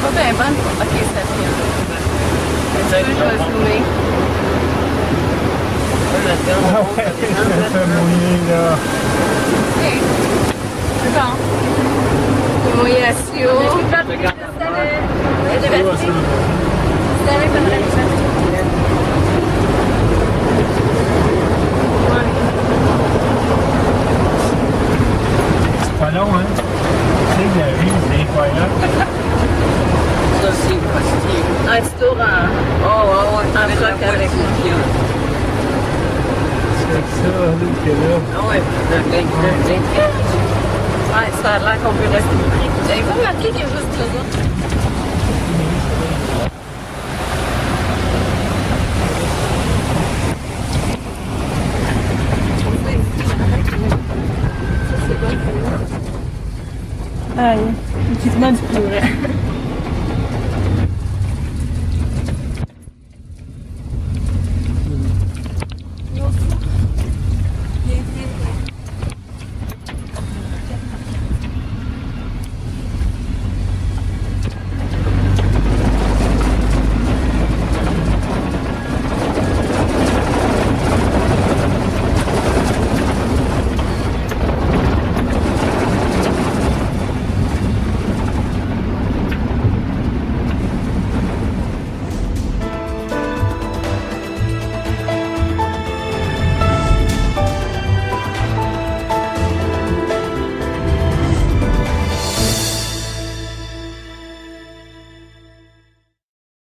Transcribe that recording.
pas bien bonne. Ok, c'est bien. Tu veux, je vais zoomer. Ah ouais, ça fait mouiller là. Ok. C'est bon. Mouillation. C'est pas long, hein? Tu sais, la vie, c'est incroyable. Ça, c'est possible. Un petit tour en... Oh, ouais, ouais. En bloc avec. C'est ça, là, qui est là. Ah ouais, Ouais, ça a l'air qu'on peut rester pris. J'avais pas remarqué qu'il y a juste deux autres. Aïe, il dit du pleurer.